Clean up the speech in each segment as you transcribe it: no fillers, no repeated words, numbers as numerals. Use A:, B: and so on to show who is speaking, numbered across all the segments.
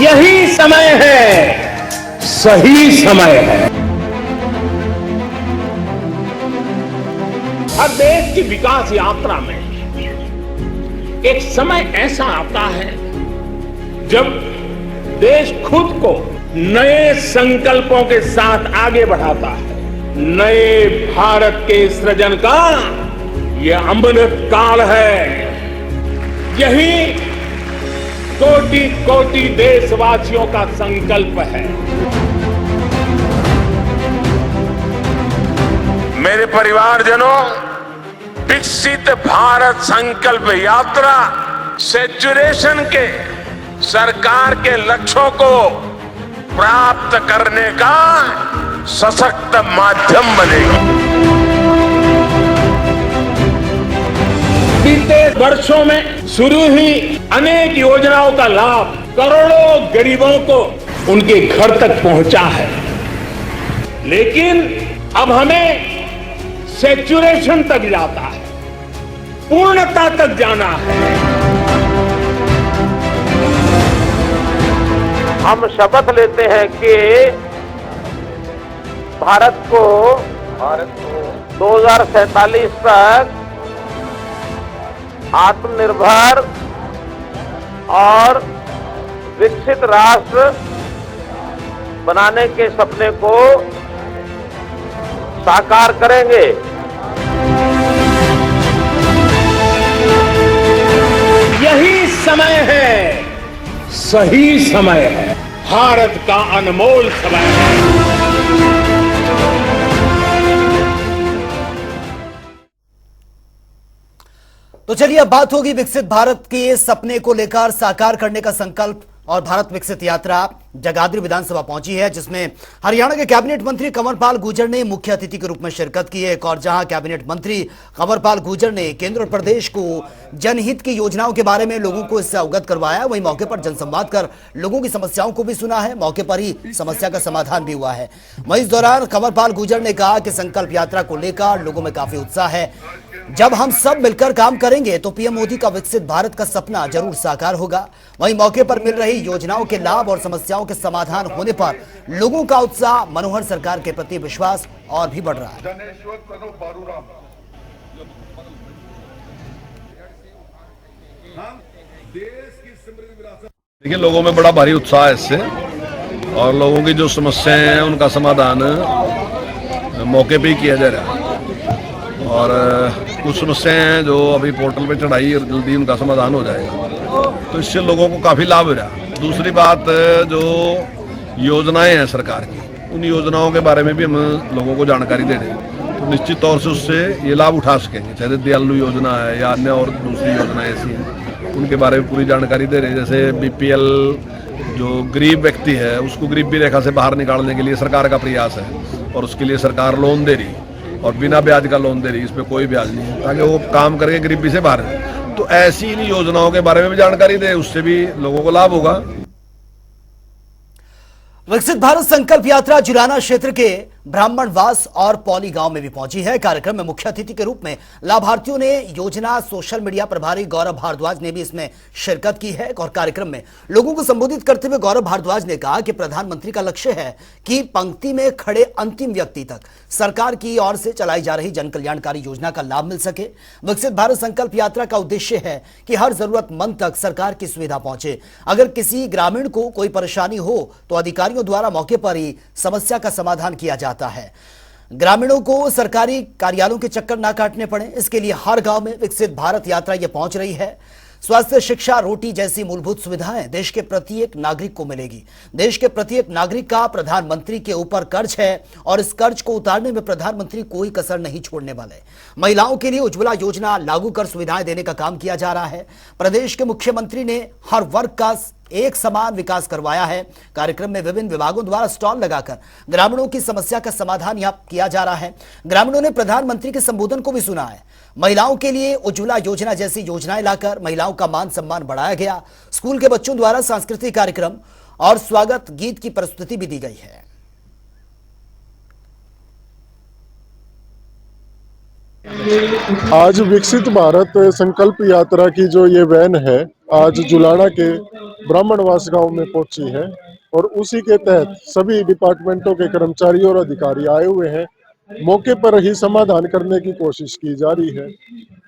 A: यही समय है, सही समय है। हर देश की विकास यात्रा में एक समय ऐसा आता है जब देश खुद को नए संकल्पों के साथ आगे बढ़ाता है। नए भारत के सृजन का यह अमृत काल है। यही कोटि कोटि देशवासियों का संकल्प है। मेरे परिवारजनों, विकसित भारत संकल्प यात्रा सैचुरेशन के सरकार के लक्ष्यों को प्राप्त करने का सशक्त माध्यम बनेगी। बीते वर्षों में शुरू हुई अनेक योजनाओं का लाभ करोड़ों गरीबों को उनके घर तक पहुंचा है, लेकिन अब हमें सैचुरेशन तक जाता है, पूर्णता तक जाना है।
B: हम शपथ लेते हैं कि भारत को 2047 तक आत्मनिर्भर और विकसित राष्ट्र बनाने के सपने को साकार करेंगे।
A: यही समय है, सही समय है। भारत का अनमोल समय है।
C: तो चलिए अब बात होगी विकसित भारत के सपने को लेकर साकार करने का संकल्प और भारत विकसित यात्रा जगाधरी विधानसभा पहुंची है, जिसमें हरियाणा के कैबिनेट मंत्री कंवरपाल गुर्जर ने मुख्य अतिथि के रूप में शिरकत की है। एक और जहां कैबिनेट मंत्री कंवरपाल गुर्जर ने केंद्र और प्रदेश को जनहित की योजनाओं के बारे में लोगों को इससे अवगत करवाया, वहीं मौके पर जनसंवाद कर लोगों की समस्याओं को भी सुना है। मौके पर ही समस्या का समाधान भी हुआ है। वहीं इस दौरान कंवरपाल गुर्जर ने कहा कि संकल्प यात्रा को लेकर लोगों में काफी उत्साह है। जब हम सब मिलकर काम करेंगे तो पीएम मोदी का विकसित भारत का सपना जरूर साकार होगा। वहीं मौके पर मिल रही योजनाओं के लाभ और समस्याओं के समाधान होने पर लोगों का उत्साह, मनोहर सरकार के प्रति विश्वास और भी बढ़ रहा है।
D: देखिए, लोगों में बड़ा भारी उत्साह है इससे, और लोगों की जो समस्याएं हैं उनका समाधान मौके पे ही किया जा रहा है। और कुछ समस्याएं हैं जो अभी पोर्टल पे चढ़ाई और जल्दी उनका समाधान हो जाएगा, तो इससे लोगों को काफ़ी लाभ हो रहा है। दूसरी बात, जो योजनाएं हैं सरकार की, उन योजनाओं के बारे में भी हम लोगों को जानकारी दे रहे हैं, तो निश्चित तौर से उससे ये लाभ उठा सकेंगे। चाहे दयालु योजना है या अन्य और दूसरी योजनाएं ऐसी हैं, उनके बारे में पूरी जानकारी दे रहे हैं। जैसे बीपीएल जो गरीब व्यक्ति है उसको गरीबी रेखा से बाहर निकालने के लिए सरकार का प्रयास है, और उसके लिए सरकार लोन दे रही और बिना ब्याज का लोन दे रही, इसमें कोई ब्याज नहीं है, ताकि वो काम करके गरीबी से बाहर है। तो ऐसी इन योजनाओं के बारे में भी जानकारी दे, उससे भी लोगों को लाभ होगा।
C: विकसित भारत संकल्प यात्रा जुलाना क्षेत्र के ब्राह्मणवास और पौली गांव में भी पहुंची है। कार्यक्रम में मुख्य अतिथि के रूप में लाभार्थियों ने योजना सोशल मीडिया प्रभारी गौरव भारद्वाज ने भी इसमें शिरकत की है। और कार्यक्रम में लोगों को संबोधित करते हुए गौरव भारद्वाज ने कहा कि प्रधानमंत्री का लक्ष्य है कि पंक्ति में खड़े अंतिम व्यक्ति तक सरकार की ओर से चलाई जा रही जन कल्याणकारी योजना का लाभ मिल सके। विकसित भारत संकल्प यात्रा का उद्देश्य है कि हर जरूरतमंद तक सरकार की सुविधा पहुंचे। अगर किसी ग्रामीण को कोई परेशानी हो तो अधिकारियों द्वारा मौके पर ही समस्या का समाधान किया जाता है। ग्रामीणों को सरकारी कार्यालयों के चक्कर ना काटने पड़े, इसके लिए हर गांव में विकसित भारत यात्रा ये पहुंच रही है। स्वास्थ्य, शिक्षा, रोटी जैसी मूलभूत सुविधाएं देश के प्रत्येक नागरिक को मिलेगी। देश के प्रत्येक नागरिक का प्रधानमंत्री के ऊपर कर्ज है और इस कर्ज को उतारने में प्रधानमंत्री कोई कसर नहीं छोड़ने वाले। महिलाओं के लिए उज्ज्वला योजना लागू कर सुविधाएं देने का काम किया जा रहा है। प्रदेश के मुख्यमंत्री ने हर वर्ग का एक समान विकास करवाया है। कार्यक्रम में विभिन्न विभागों द्वारा स्टॉल लगाकर ग्रामीणों की समस्या का समाधान यहां किया जा रहा है। ग्रामीणों ने प्रधानमंत्री के संबोधन को भी सुना है। महिलाओं के लिए उज्ज्वला योजना जैसी योजनाएं लाकर महिलाओं का मान सम्मान बढ़ाया गया। स्कूल के बच्चों द्वारा सांस्कृतिक कार्यक्रम और स्वागत गीत की प्रस्तुति भी दी गई है।
E: आज विकसित भारत संकल्प यात्रा की जो ये वैन है, आज जुलाना के ब्राह्मणवास गांव में पहुंची है और उसी के तहत सभी डिपार्टमेंटों के कर्मचारी और अधिकारी आए हुए हैं। मौके पर ही समाधान करने की कोशिश की जा रही है।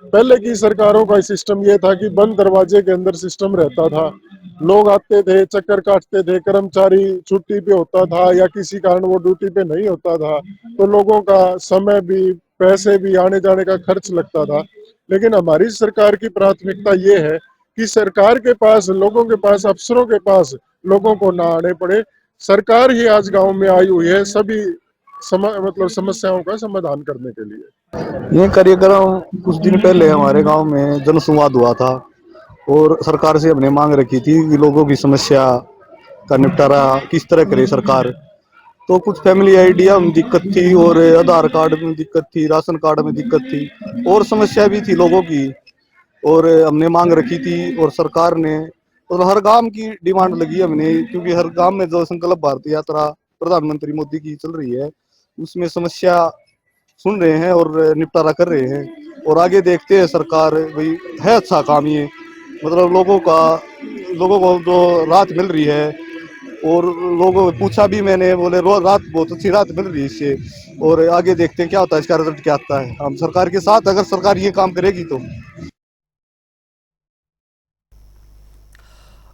E: पहले की सरकारों का सिस्टम ये था कि बंद दरवाजे के अंदर सिस्टम रहता था, लोग आते थे, चक्कर काटते थे, कर्मचारी छुट्टी पे होता था या किसी कारण वो ड्यूटी पे नहीं होता था, तो लोगों का समय भी, पैसे भी, आने जाने का खर्च लगता था। लेकिन हमारी सरकार की प्राथमिकता ये है कि सरकार के पास, लोगों के पास, अफसरों के पास लोगों को ना आने पड़े। सरकार ही आज गांव में आई हुई है सभी समस्याओं का समाधान करने के लिए।
F: ये कार्यक्रम कुछ दिन पहले हमारे गांव में जनसंवाद हुआ था और सरकार से हमने मांग रखी थी कि लोगों की समस्या का निपटारा किस तरह करे सरकार। तो कुछ फैमिली आइडिया में दिक्कत थी और आधार कार्ड में दिक्कत थी, राशन कार्ड में दिक्कत थी और समस्या भी थी लोगों की, और हमने मांग रखी थी और सरकार ने, और हर गांव की डिमांड लगी हमने, क्योंकि हर गांव में जो संकल्प भारत यात्रा प्रधानमंत्री मोदी की चल रही है उसमें समस्या सुन रहे हैं और निपटारा कर रहे हैं। और आगे देखते हैं सरकार, भाई है अच्छा काम ये, मतलब लोगों को जो राहत मिल रही है, और लोगों को पूछा भी मैंने, बोले रात बहुत अच्छी राहत मिल रही है इससे, और आगे देखते हैं क्या होता है, इसका रिजल्ट क्या आता है। हम सरकार के साथ, अगर सरकार ये काम करेगी तो।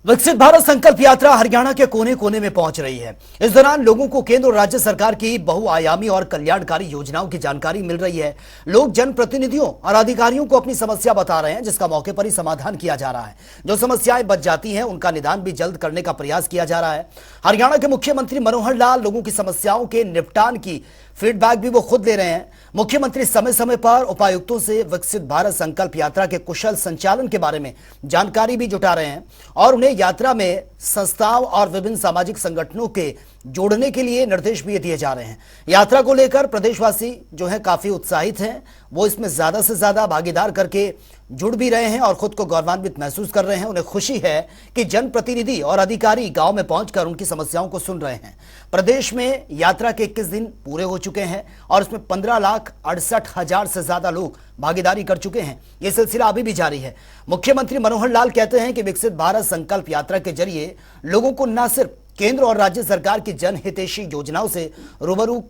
C: विकसित भारत संकल्प यात्रा हरियाणा के कोने कोने में पहुंच रही है। इस दौरान लोगों को केंद्र और राज्य सरकार की बहुआयामी और कल्याणकारी योजनाओं की जानकारी मिल रही है। लोग जनप्रतिनिधियों और अधिकारियों को अपनी समस्या बता रहे हैं, जिसका मौके पर ही समाधान किया जा रहा है। जो समस्याएं बच जाती हैं उनका निदान भी जल्द करने का प्रयास किया जा रहा है। हरियाणा के मुख्यमंत्री मनोहर लाल लोगों की समस्याओं के निपटान की फीडबैक भी वो खुद ले रहे हैं। मुख्यमंत्री समय समय पर उपायुक्तों से विकसित भारत संकल्प यात्रा के कुशल संचालन के बारे में जानकारी भी जुटा रहे हैं और उन्हें यात्रा में संस्थाओं और विभिन्न सामाजिक संगठनों के जोड़ने के लिए निर्देश भी दिए जा रहे हैं। यात्रा को लेकर प्रदेशवासी जो है काफी उत्साहित हैं, वो इसमें ज्यादा से ज्यादा भागीदार करके जुड़ भी रहे हैं और खुद को गौरवान्वित महसूस कर रहे हैं। उन्हें खुशी है कि जनप्रतिनिधि और अधिकारी गांव में पहुंचकर उनकी समस्याओं को सुन रहे हैं। प्रदेश में यात्रा के 21 दिन पूरे हो चुके हैं और इसमें 15,68,000 से ज्यादा लोग भागीदारी कर चुके हैं। यह सिलसिला अभी भी जारी है। मुख्यमंत्री मनोहर लाल कहते हैं कि विकसित भारत संकल्प यात्रा के जरिए लोगों को न सिर्फ केंद्र और राज्य सरकार की जनहितैषी योजनाओं से रूबरू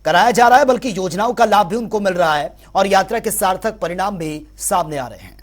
C: कराया जा रहा है, बल्कि योजनाओं का लाभ भी उनको मिल रहा है और यात्रा के सार्थक परिणाम भी सामने आ रहे हैं।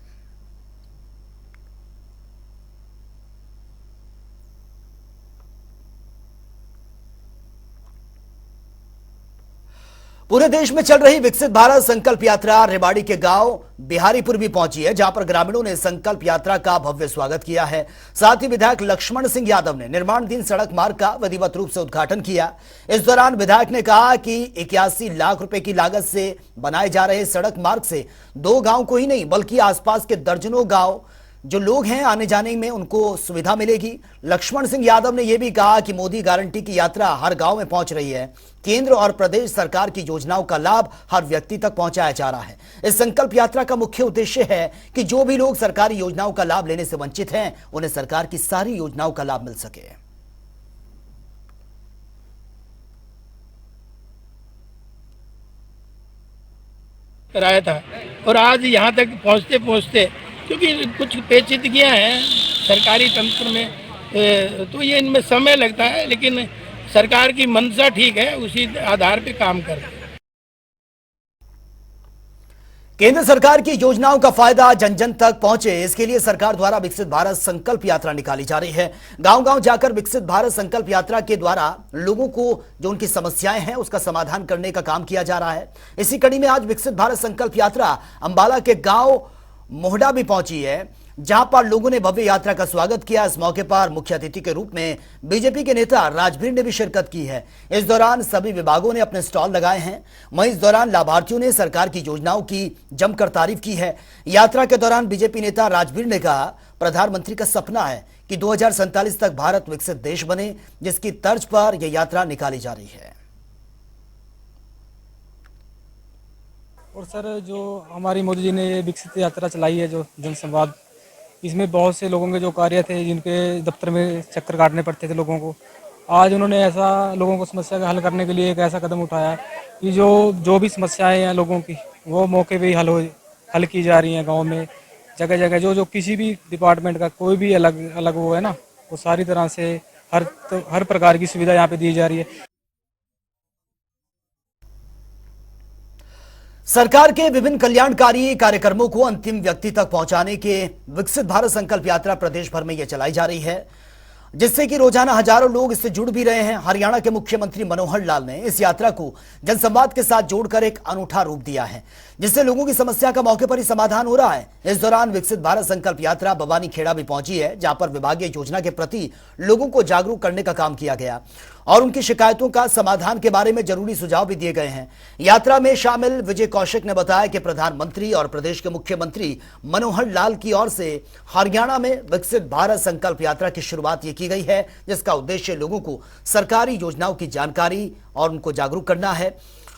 C: पूरे देश में चल रही विकसित भारत संकल्प यात्रा रेवाड़ी के गांव बिहारीपुर भी पहुंची है, जहां पर ग्रामीणों ने संकल्प यात्रा का भव्य स्वागत किया है। साथ ही विधायक लक्ष्मण सिंह यादव ने निर्माणाधीन सड़क मार्ग का विधिवत रूप से उद्घाटन किया। इस दौरान विधायक ने कहा कि 81 लाख रुपए की लागत से बनाए जा रहे सड़क मार्ग से 2 गांव को ही नहीं बल्कि आसपास के दर्जनों गांव जो लोग हैं आने जाने में उनको सुविधा मिलेगी। लक्ष्मण सिंह यादव ने यह भी कहा कि मोदी गारंटी की यात्रा हर गांव में पहुंच रही है। केंद्र और प्रदेश सरकार की योजनाओं का लाभ हर व्यक्ति तक पहुंचाया जा रहा है। इस संकल्प यात्रा का मुख्य उद्देश्य है कि जो भी लोग सरकारी योजनाओं का लाभ लेने से वंचित हैं, उन्हें सरकार की सारी योजनाओं का लाभ मिल सके।
G: कराया था और आज यहाँ तक पहुँचते पहुँचते क्योंकि कुछ पेचीदगियाँ हैं सरकारी तंत्र में, तो ये इनमें समय लगता है, लेकिन सरकार की मंशा ठीक है, उसी आधार पे काम कर रहे हैं।
C: केंद्र सरकार की योजनाओं का फायदा जन जन तक पहुंचे, इसके लिए सरकार द्वारा विकसित भारत संकल्प यात्रा निकाली जा रही है। गांव-गांव जाकर विकसित भारत संकल्प यात्रा के द्वारा लोगों को जो उनकी समस्याएं हैं उसका समाधान करने का काम किया जा रहा है। इसी कड़ी में आज विकसित भारत संकल्प यात्रा अंबाला के गांव मोहडा भी पहुंची है, जहां पर लोगों ने भव्य यात्रा का स्वागत किया। इस मौके पर मुख्य अतिथि के रूप में बीजेपी के नेता राजभीर ने भी शिरकत की है। इस दौरान सभी विभागों ने अपने स्टॉल लगाए हैं। वहीं इस दौरान लाभार्थियों ने सरकार की योजनाओं की जमकर तारीफ की है। यात्रा के दौरान बीजेपी नेता राजभीर ने कहा, प्रधानमंत्री का सपना है कि 2047 तक भारत विकसित देश बने, जिसकी तर्ज पर यह यात्रा निकाली जा रही है।
H: और सर, जो हमारी मोदी जी ने ये विकसित यात्रा चलाई है, जो जनसंवाद, इसमें बहुत से लोगों के जो कार्य थे, जिनके दफ्तर में चक्कर काटने पड़ते थे लोगों को, आज उन्होंने ऐसा लोगों को समस्या का हल करने के लिए एक ऐसा कदम उठाया कि जो भी समस्याएं हैं लोगों की, वो मौके पे ही हल की जा रही हैं। गांव में जगह जगह जो किसी भी डिपार्टमेंट का कोई भी अलग अलग वो है ना, वो सारी तरह से हर प्रकार की सुविधा यहाँ पे दी जा रही है।
C: सरकार के विभिन्न कल्याणकारी कार्यक्रमों को अंतिम व्यक्ति तक पहुंचाने के विकसित भारत संकल्प यात्रा प्रदेश भर में यह चलाई जा रही है, जिससे कि रोजाना हजारों लोग इससे जुड़ भी रहे हैं। हरियाणा के मुख्यमंत्री मनोहर लाल ने इस यात्रा को जनसंवाद के साथ जोड़कर एक अनूठा रूप दिया है, जिससे लोगों की समस्या का मौके पर ही समाधान हो रहा है। इस दौरान विकसित भारत संकल्प यात्रा बवानी खेड़ा भी पहुंची है, जहां पर विभागीय योजना के प्रति लोगों को जागरूक करने का काम किया गया और उनकी शिकायतों का समाधान के बारे में जरूरी सुझाव भी दिए गए हैं। यात्रा में शामिल विजय कौशिक ने बताया कि प्रधानमंत्री और प्रदेश के मुख्यमंत्री मनोहर लाल की ओर से हरियाणा में विकसित भारत संकल्प यात्रा की शुरुआत की गई है, जिसका उद्देश्य लोगों को सरकारी योजनाओं की जानकारी और उनको जागरूक करना है।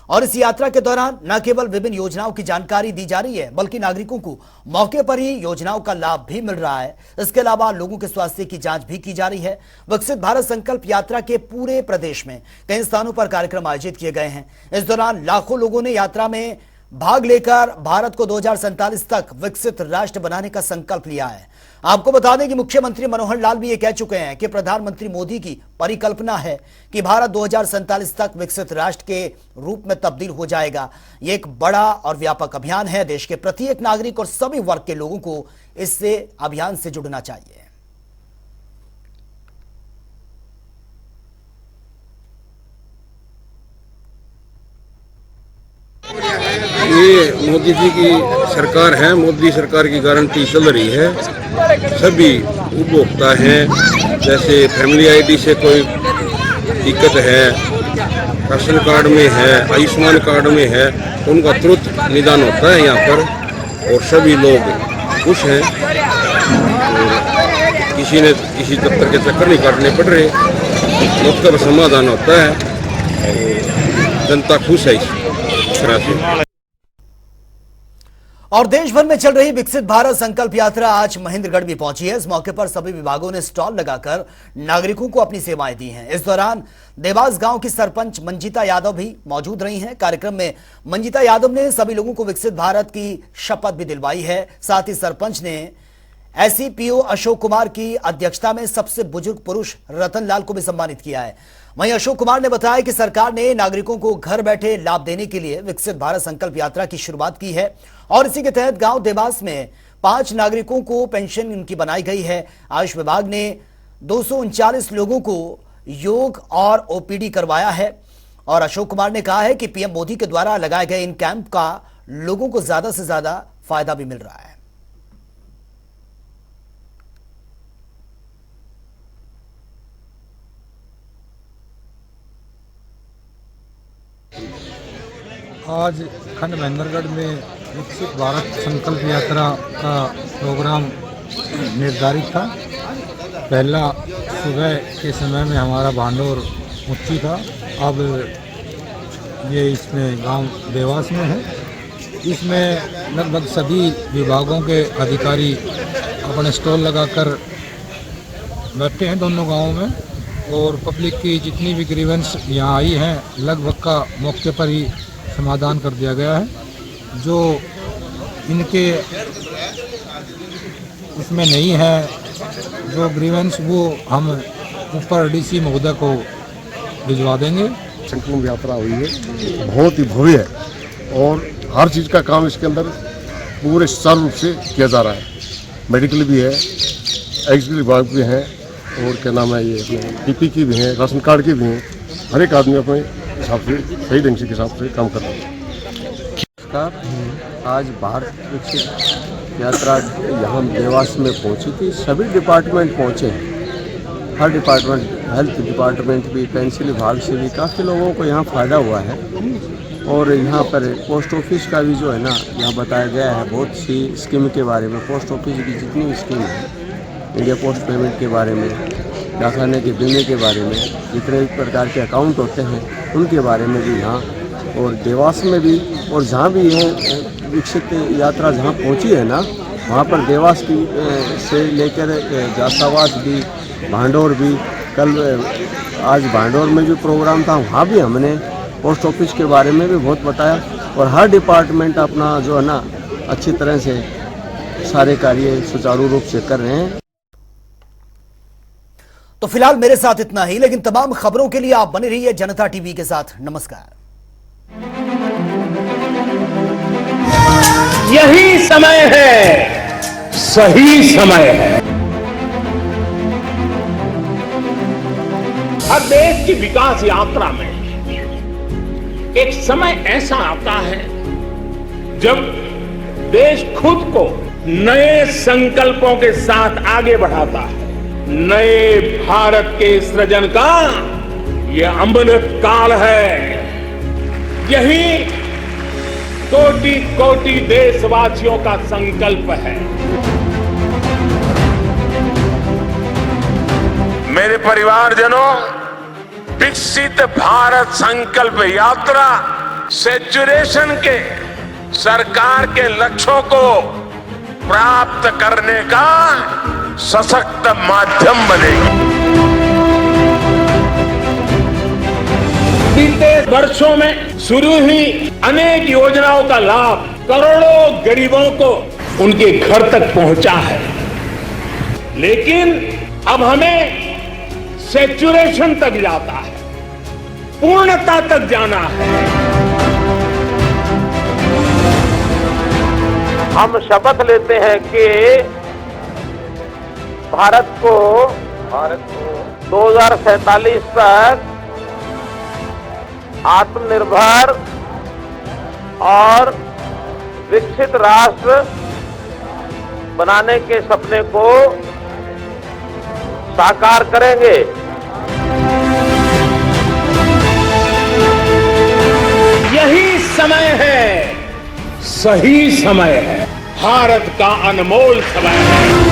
C: और इस यात्रा के दौरान न केवल विभिन्न योजनाओं की जानकारी दी जा रही है, बल्कि नागरिकों को मौके पर ही योजनाओं का लाभ भी मिल रहा है। इसके अलावा लोगों के स्वास्थ्य की जांच भी की जा रही है। विकसित भारत संकल्प यात्रा के पूरे प्रदेश में कई स्थानों पर कार्यक्रम आयोजित किए गए हैं। इस दौरान लाखों लोगों ने यात्रा में भाग लेकर भारत को 2047 तक विकसित राष्ट्र बनाने का संकल्प लिया है। आपको बता दें कि मुख्यमंत्री मनोहर लाल भी ये कह चुके हैं कि प्रधानमंत्री मोदी की परिकल्पना है कि भारत 2047 तक विकसित राष्ट्र के रूप में तब्दील हो जाएगा। ये एक बड़ा और व्यापक अभियान है। देश के प्रत्येक नागरिक और सभी वर्ग के लोगों को इससे अभियान से जुड़ना चाहिए।
I: ये मोदी जी की सरकार है, मोदी सरकार की गारंटी चल रही है। सभी उपभोक्ता हैं, जैसे फैमिली आईडी से कोई दिक्कत है, राशन कार्ड में है, आयुष्मान कार्ड में है, उनका तुरंत निदान होता है यहाँ पर और सभी लोग खुश हैं। और किसी ने किसी दफ्तर के चक्कर नहीं काटने पड़ रहे, मौके पर समाधान होता है और जनता खुश है इस तरह से।
C: और देश भर में चल रही विकसित भारत संकल्प यात्रा आज महेंद्रगढ़ भी पहुंची है। इस मौके पर सभी विभागों ने स्टॉल लगाकर नागरिकों को अपनी सेवाएं दी हैं। इस दौरान देवास गांव की सरपंच मंजिता यादव भी मौजूद रही हैं। कार्यक्रम में मंजिता यादव ने सभी लोगों को विकसित भारत की शपथ भी दिलवाई है। साथ ही सरपंच ने एसईपीओ अशोक कुमार की अध्यक्षता में सबसे बुजुर्ग पुरुष रतन लाल को भी सम्मानित किया है। वहीं अशोक कुमार ने बताया कि सरकार ने नागरिकों को घर बैठे लाभ देने के लिए विकसित भारत संकल्प यात्रा की शुरुआत की है और इसी के तहत गांव देवास में 5 नागरिकों को पेंशन उनकी बनाई गई है। आयुष विभाग ने 239 लोगों को योग और ओपीडी करवाया है और अशोक कुमार ने कहा है कि पीएम मोदी के द्वारा लगाए गए इन कैंप का लोगों को ज्यादा से ज्यादा फायदा भी मिल रहा है।
J: आज खंड महेंद्रगढ़ में विकसित भारत संकल्प यात्रा का प्रोग्राम निर्धारित था। पहला सुबह के समय में हमारा भांडोर मुच्ची था, अब ये इसमें गांव देवास में है। इसमें लगभग सभी विभागों के अधिकारी अपने स्टॉल लगाकर बैठे हैं दोनों गांवों में और पब्लिक की जितनी भी ग्रीवेंस यहाँ आई हैं लगभग का मौके पर ही समाधान कर दिया गया है। जो इनके उसमें नहीं है जो ग्रीवेंस, वो हम ऊपर डीसी महोदय को भिजवा देंगे।
E: संकल्प यात्रा हुई है, बहुत ही भव्य है और हर चीज़ का काम इसके अंदर पूरे सुचारू रूप से किया जा रहा है। मेडिकल भी है, एग्जीक्यूटिव विभाग भी है और क्या नाम है ये अपने टीपी की भी है, राशन कार्ड की भी हैं। हर एक आदमी अपने हिसाब से सही ढंग के हिसाब से काम कर रहा है।
K: आज भारत विकसित यात्रा यहाँ देवास में पहुँची थी। सभी डिपार्टमेंट पहुँचे हैं, हर डिपार्टमेंट, हेल्थ डिपार्टमेंट भी, पेंशन विभाग से भी काफ़ी लोगों को यहाँ फ़ायदा हुआ है। और यहाँ पर पोस्ट ऑफिस का भी जो है ना, यहाँ बताया गया है बहुत सी स्कीम के बारे में। पोस्ट ऑफिस की जितनी भी स्कीम है, इंडिया पोस्ट पेमेंट के बारे में, डाकखाने के बीमे के बारे में, जितने भी प्रकार के अकाउंट होते हैं उनके बारे में भी यहाँ और देवास में भी। और जहाँ भी यह विकसित यात्रा जहाँ पहुँची है ना, वहाँ पर देवास की से लेकर जासावास भी, भांडोर भी। कल आज भांडोर में जो प्रोग्राम था वहाँ भी हमने पोस्ट ऑफिस के बारे में भी बहुत बताया और हर डिपार्टमेंट अपना जो है ना अच्छी तरह से सारे कार्य सुचारू रूप से कर रहे हैं।
C: तो फिलहाल मेरे साथ इतना ही, लेकिन तमाम खबरों के लिए आप बने रहिए जनता टीवी के साथ। नमस्कार।
A: यही समय है, सही समय है। हर देश की विकास यात्रा में एक समय ऐसा आता है जब देश खुद को नए संकल्पों के साथ आगे बढ़ाता है। नए भारत के सृजन का यह अमृत काल है। यही कोटि कोटि देशवासियों का संकल्प है। मेरे परिवारजनों, विकसित भारत संकल्प यात्रा सैचुरेशन के सरकार के लक्ष्यों को प्राप्त करने का सशक्त माध्यम बनेगी। बीते वर्षों में शुरू हुई अनेक योजनाओं का लाभ करोड़ों गरीबों को उनके घर तक पहुंचा है, लेकिन अब हमें सैचुरेशन तक जाता है, पूर्णता तक जाना है।
B: हम शपथ लेते हैं कि भारत को 2047 तक आत्मनिर्भर और विकसित राष्ट्र बनाने के सपने को साकार करेंगे।
A: यही समय है, सही समय है। भारत का अनमोल समय है।